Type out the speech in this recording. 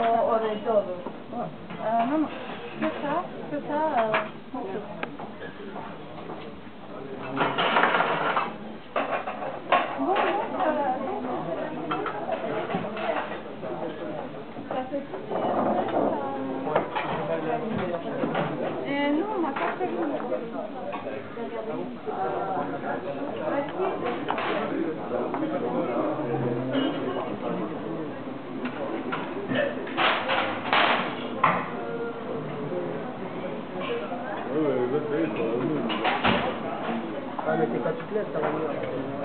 O del todo. No, no. ¿Qué está? Mucho. Non, ma pas très bien. Ah, mais t'es pas toute là, ça va mieux.